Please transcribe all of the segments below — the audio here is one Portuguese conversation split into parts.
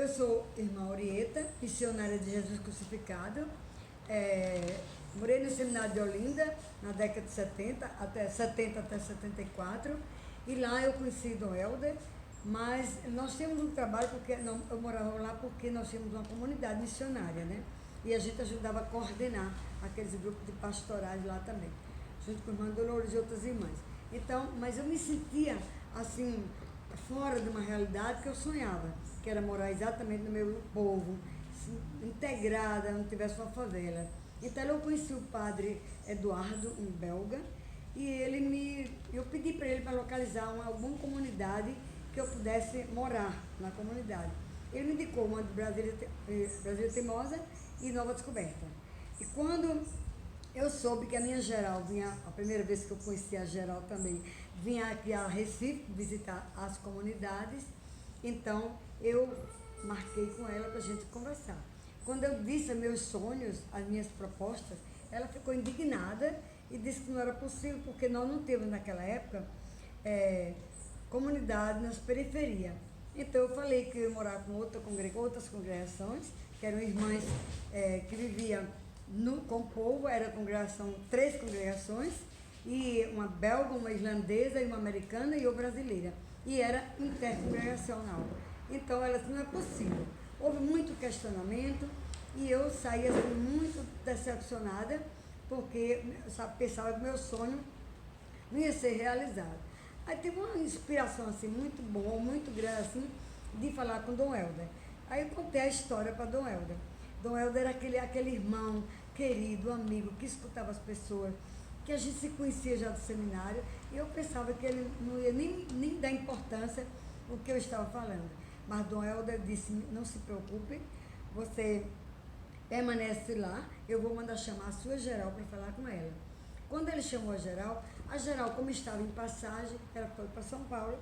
Eu sou irmã Orieta, missionária de Jesus Crucificado. Morei no seminário de Olinda na década de 70 até 74. E lá eu conheci Dom Helder, mas nós tínhamos um trabalho, porque eu morava lá porque nós tínhamos uma comunidade missionária, né? E a gente ajudava a coordenar aqueles grupos de pastorais lá também, junto com a irmã Dolores e outras irmãs. Então, mas eu me sentia assim, fora de uma realidade que eu sonhava, que era morar exatamente no meu povo, integrada, não tivesse uma favela. Então eu conheci o padre Eduardo, um belga, e eu pedi para ele para localizar alguma comunidade que eu pudesse morar na comunidade. Ele me indicou uma de Brasília Teimosa e Nova Descoberta. E quando eu soube que a minha geral vinha, a primeira vez que eu conheci a geral também, vinha aqui a Recife visitar as comunidades, então eu marquei com ela para a gente conversar. Quando eu disse meus sonhos, as minhas propostas, ela ficou indignada e disse que não era possível, porque nós não tínhamos naquela época comunidade nas periferias. Então eu falei que eu ia morar com outras congregações, que eram irmãs que viviam com o povo, era congregação, 3 congregações, e uma belga, uma islandesa, e uma americana e uma brasileira. E era intercongregacional. Então ela disse, não é possível. Houve muito questionamento e eu saí assim, muito decepcionada, porque eu pensava que o meu sonho não ia ser realizado. Aí teve uma inspiração assim, muito boa, muito grande assim, de falar com Dom Helder. Aí eu contei a história para Dom Helder. Dom Helder era aquele irmão querido, amigo, que escutava as pessoas, que a gente se conhecia já do seminário, e eu pensava que ele não ia nem dar importância ao que eu estava falando. Mas Dom Helder disse, não se preocupe, você permanece lá, eu vou mandar chamar a sua geral para falar com ela. Quando ele chamou a geral, como estava em passagem, ela foi para São Paulo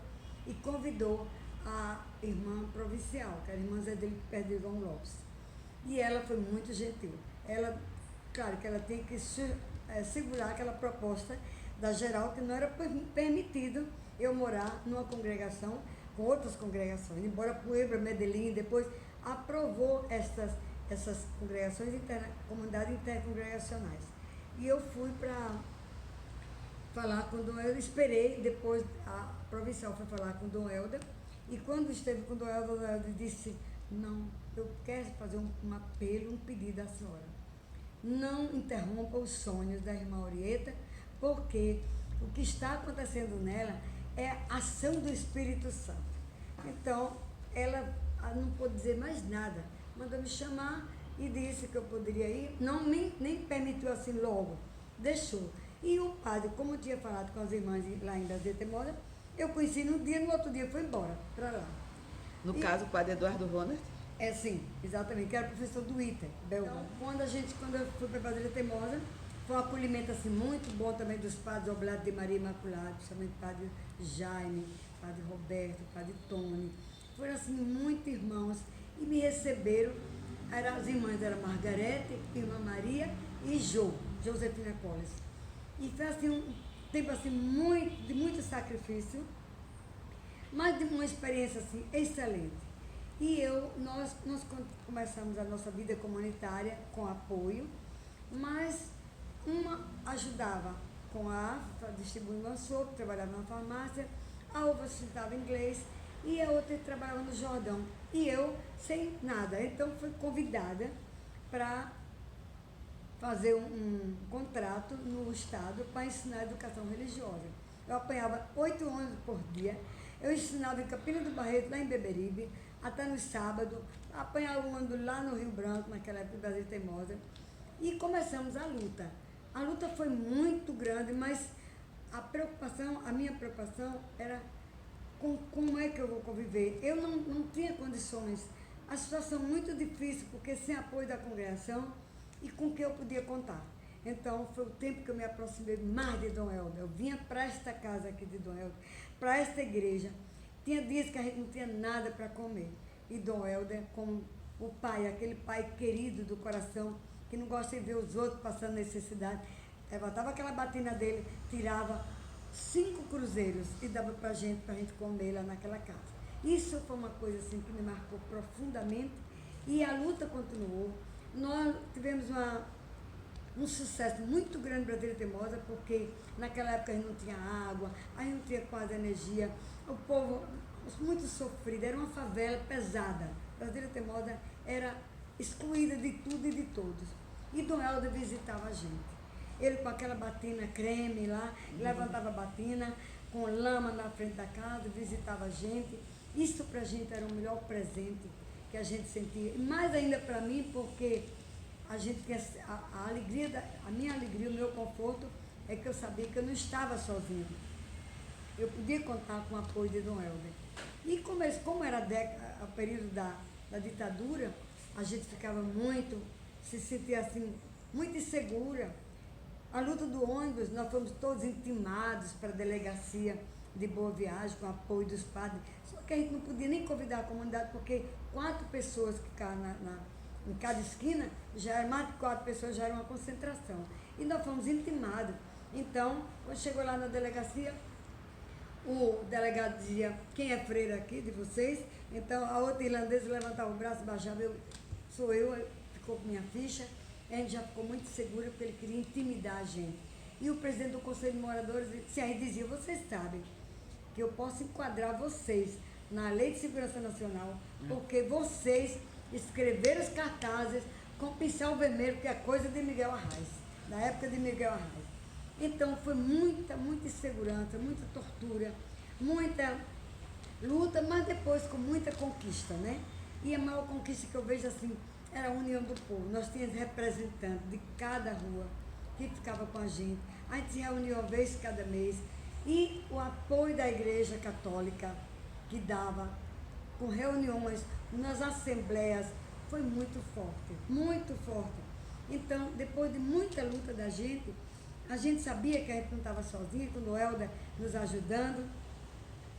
e convidou a irmã provincial, que era a irmã Zé de João Lopes. E ela foi muito gentil. Ela, claro que ela tinha que segurar aquela proposta da geral, que não era permitido eu morar numa congregação com outras congregações, embora Puebla, Medellín, depois aprovou essas congregações, comunidades intercongregacionais. E eu fui para falar com o Dom Helder, esperei, depois a provincial foi falar com o Dom Helder, e quando esteve com o Dom Helder, disse, não, eu quero fazer um apelo, um pedido à senhora. Não interrompa os sonhos da irmã Orieta, porque o que está acontecendo nela é a ação do Espírito Santo. Então, ela não pôde dizer mais nada, mandou me chamar e disse que eu poderia ir, não nem permitiu assim logo, deixou. E o padre, como eu tinha falado com as irmãs lá em Brasília Teimosa, eu conheci no outro dia foi embora para lá. No caso, o padre Eduardo Ronert? Sim, exatamente, que era professor do ITER, belga. Então, quando eu fui para Brasília Teimosa, foi um acolhimento assim, muito bom também dos padres Oblato de Maria Imaculada, principalmente padre Jaime, padre Roberto, padre Tony. Foram assim, muitos irmãos e me receberam. As irmãs eram Margarete, irmã Maria e Josefina Colles. E foi assim, um tempo assim, de muito sacrifício, mas de uma experiência assim, excelente. E nós começamos a nossa vida comunitária com apoio, mas uma ajudava distribuindo uma sopa, trabalhava na farmácia, a outra estudava inglês e a outra trabalhava no Jordão. E eu sem nada, então fui convidada para fazer um contrato no Estado para ensinar educação religiosa. Eu apanhava 8 ônibus por dia, eu ensinava em Campina do Barreto, lá em Beberibe, até no sábado, apanhava um ônibus lá no Rio Branco, naquela época, Brasília Teimosa, e começamos a luta. A luta foi muito grande, mas a minha preocupação era como é que eu vou conviver. Eu não tinha condições, a situação muito difícil, porque sem apoio da congregação e com que eu podia contar. Então foi o tempo que eu me aproximei mais de Dom Helder. Eu vinha para esta casa aqui de Dom Helder, para esta igreja. Tinha dias que a gente não tinha nada para comer. E Dom Helder, como o pai, aquele pai querido do coração, que não gosta de ver os outros passando necessidade, levantava aquela batina dele, tirava 5 cruzeiros e dava para a gente comer lá naquela casa. Isso foi uma coisa assim que me marcou profundamente e a luta continuou. Nós tivemos um sucesso muito grande para Brasília Teimosa, porque naquela época a gente não tinha água, a gente não tinha quase energia, o povo muito sofrido, era uma favela pesada. Brasília Teimosa era excluída de tudo e de todos. E Dom Helder visitava a gente. Ele com aquela batina creme lá, levantava a batina, com lama na frente da casa, visitava a gente. Isso pra gente era o melhor presente que a gente sentia. E mais ainda para mim, porque a gente tinha a alegria, a minha alegria, o meu conforto, é que eu sabia que eu não estava sozinha. Eu podia contar com o apoio de Dom Helder. E como era o período da ditadura, a gente ficava muito, se sentia assim, muito insegura. A luta do ônibus, nós fomos todos intimados para a delegacia de Boa Viagem, com o apoio dos padres. Só que a gente não podia nem convidar a comunidade, porque 4 pessoas que ficavam em cada esquina, já era mais de 4 pessoas, já era uma concentração. E nós fomos intimados. Então, quando chegou lá na delegacia, o delegado dizia, quem é freira aqui de vocês? Então, a outra irlandesa levantava o braço e baixava, sou eu, ficou com minha ficha. A gente já ficou muito segura, porque ele queria intimidar a gente. E o presidente do Conselho de Moradores, aí dizia, vocês sabem que eu posso enquadrar vocês na Lei de Segurança Nacional, porque vocês escreveram os cartazes com pincel vermelho, que é coisa de Miguel Arraes, da época de Miguel Arraes. Então foi muita insegurança, muita tortura, muita luta, mas depois com muita conquista, né? E a maior conquista que eu vejo assim, era a união do povo. Nós tínhamos representantes de cada rua que ficava com a gente. A gente se reunia uma vez cada mês. E o apoio da Igreja Católica, que dava com reuniões nas assembleias, foi muito forte, muito forte. Então, depois de muita luta da gente, a gente sabia que a gente não estava sozinha, com o Helder nos ajudando,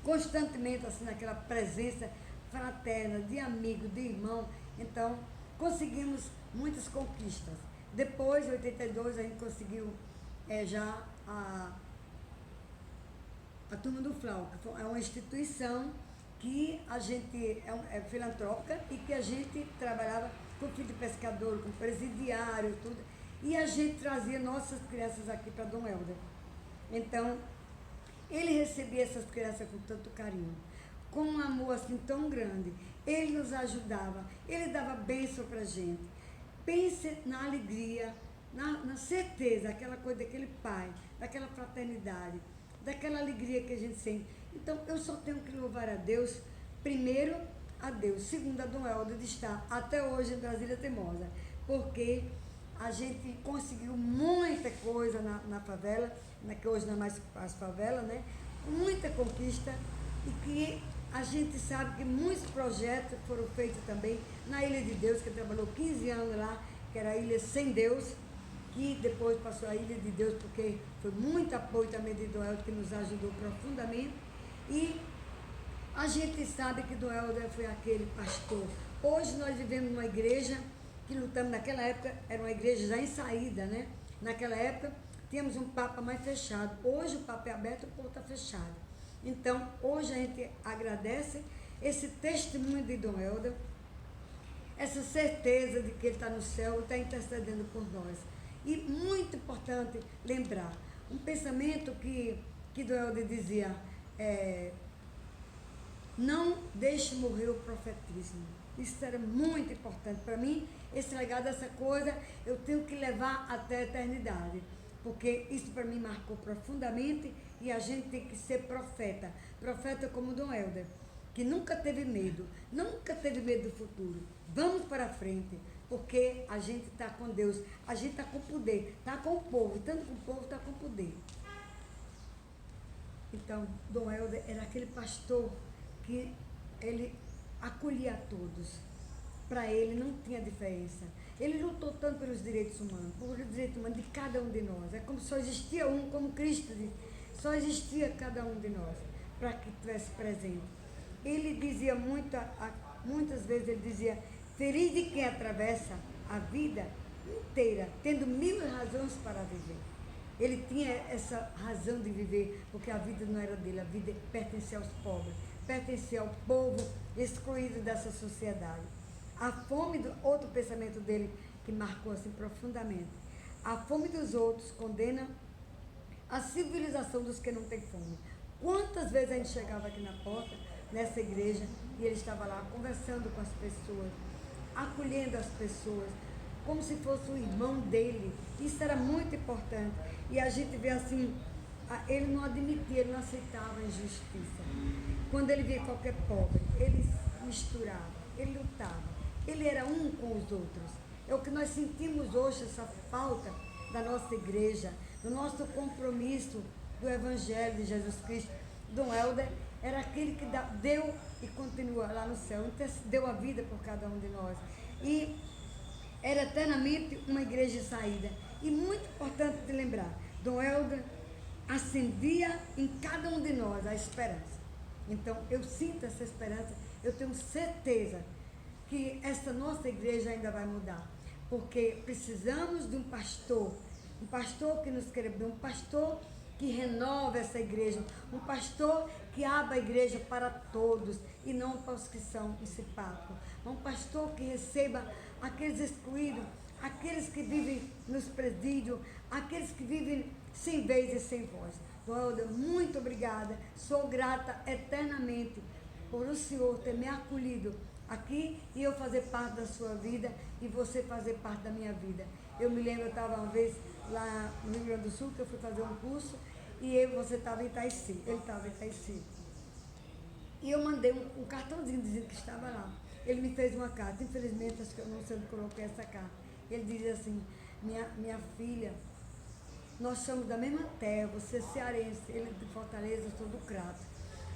constantemente assim, naquela presença fraterna, de amigo, de irmão. Então, conseguimos muitas conquistas. Depois, em 82, a gente conseguiu já a Turma do Flau, que é uma instituição que a gente é filantrópica e que a gente trabalhava com filho de pescador, com presidiário, tudo. E a gente trazia nossas crianças aqui para Dom Helder. Então, ele recebia essas crianças com tanto carinho, com um amor assim tão grande. Ele nos ajudava, ele dava bênção para a gente. Pense na alegria, na certeza, aquela coisa daquele pai, daquela fraternidade, daquela alegria que a gente sente. Então, eu só tenho que louvar a Deus, primeiro a Deus, segundo a Dom Helder, de estar até hoje em Brasília Teimosa, porque a gente conseguiu muita coisa na favela, que hoje não é mais as favelas, né? Muita conquista, e que a gente sabe que muitos projetos foram feitos também na Ilha de Deus, que trabalhou 15 anos lá, que era a Ilha Sem Deus, que depois passou a Ilha de Deus, porque foi muito apoio também de Dom Helder, que nos ajudou profundamente. E a gente sabe que Dom Helder foi aquele pastor. Hoje nós vivemos numa igreja que lutamos, naquela época era uma igreja já em saída, né? Naquela época tínhamos um Papa mais fechado. Hoje o Papa é aberto, o povo está fechado. Então, hoje a gente agradece esse testemunho de Dom Helder, essa certeza de que ele está no céu e está intercedendo por nós. E muito importante lembrar, um pensamento que Dom Helder dizia, não deixe morrer o profetismo. Isso era muito importante para mim, esse legado, essa coisa, eu tenho que levar até a eternidade, porque isso para mim marcou profundamente, e a gente tem que ser profeta, profeta como Dom Helder, que nunca teve medo do futuro. Vamos para frente, porque a gente está com Deus, a gente está com poder, está com o povo, tanto com o povo está com poder. Então, Dom Helder era aquele pastor que ele acolhia a todos. Para ele não tinha diferença. Ele lutou tanto pelos direitos humanos, pelos direitos humanos de cada um de nós. É como só existia um, como Cristo disse, só existia cada um de nós, para que estivesse presente. Ele dizia muitas vezes, ele dizia, feliz de quem atravessa a vida inteira, tendo 1000 razões para viver. Ele tinha essa razão de viver, porque a vida não era dele, a vida pertencia aos pobres. pertencer ao povo excluído dessa sociedade. A fome, outro pensamento dele que marcou assim profundamente, a fome dos outros condena a civilização dos que não têm fome. Quantas vezes a gente chegava aqui na porta, nessa igreja, e ele estava lá conversando com as pessoas, acolhendo as pessoas, como se fosse o irmão dele. Isso era muito importante. E a gente vê assim, ele não admitia, ele não aceitava a injustiça. Quando ele via qualquer pobre, ele misturava, ele lutava, ele era um com os outros. É o que nós sentimos hoje, essa falta da nossa igreja, do nosso compromisso do Evangelho de Jesus Cristo. Dom Helder era aquele que deu e continua lá no céu, deu a vida por cada um de nós. E era eternamente uma igreja de saída. E muito importante de lembrar, Dom Helder acendia em cada um de nós a esperança. Então, eu sinto essa esperança, eu tenho certeza que essa nossa igreja ainda vai mudar. Porque precisamos de um pastor que nos quebre, um pastor que renova essa igreja, um pastor que abra a igreja para todos e não para os que são incipáticos. Um pastor que receba aqueles excluídos, aqueles que vivem nos presídios, aqueles que vivem sem vez e sem voz. Dom Helder, muito obrigada, sou grata eternamente por o Senhor ter me acolhido aqui e eu fazer parte da sua vida e você fazer parte da minha vida. Eu me lembro, eu estava uma vez lá no Rio Grande do Sul, que eu fui fazer um curso, e você estava em Itaici, ele estava em Itaici. E eu mandei um cartãozinho dizendo que estava lá. Ele me fez uma carta, infelizmente, acho que eu não sei onde coloquei essa carta. Ele dizia assim, minha filha, nós somos da mesma terra, você é cearense, ele é de Fortaleza, eu sou do Crato.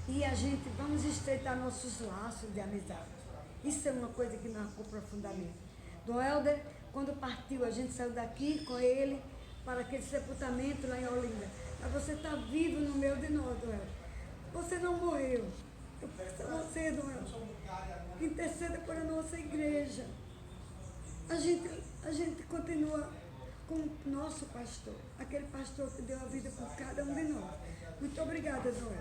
E a gente, vamos estreitar nossos laços de amizade. Isso é uma coisa que marcou profundamente. Dom Helder, quando partiu, a gente saiu daqui com ele para aquele sepultamento lá em Olinda. Mas você está vivo no meio de nós, Dom Helder. Você não morreu. Eu peço a você, Dom Helder, que interceda por a nossa igreja. A gente continua com o nosso pastor, aquele pastor que deu a vida por cada um de nós. Muito obrigada, Dom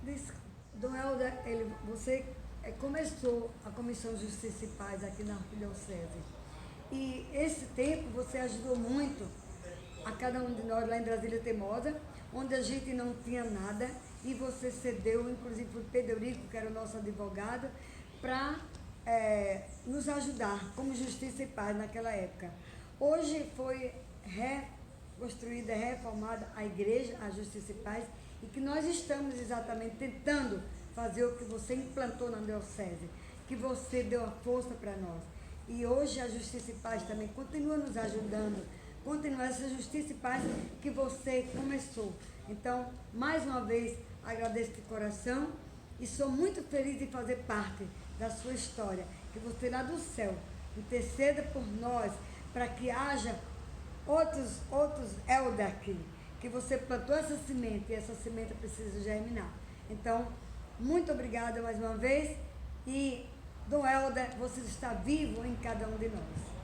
Helder. Dom Helder, você começou a Comissão Justiça e Paz aqui na Arquidiocese. E esse tempo você ajudou muito a cada um de nós lá em Brasília Teimosa, onde a gente não tinha nada, e você cedeu, inclusive para o Pedro Eurico, que era o nosso advogado, para nos ajudar como Justiça e Paz naquela época. Hoje foi reconstruída, reformada a igreja, a Justiça e Paz, e que nós estamos exatamente tentando fazer o que você implantou na diocese, que você deu a força para nós. E hoje a Justiça e Paz também continua nos ajudando, continua essa Justiça e Paz que você começou. Então, mais uma vez, agradeço de coração e sou muito feliz de fazer parte da sua história, que você lá do céu interceda por nós, para que haja outros Helder aqui, que você plantou essa semente e essa semente precisa germinar. Então, muito obrigada mais uma vez e Dom Helder, você está vivo em cada um de nós.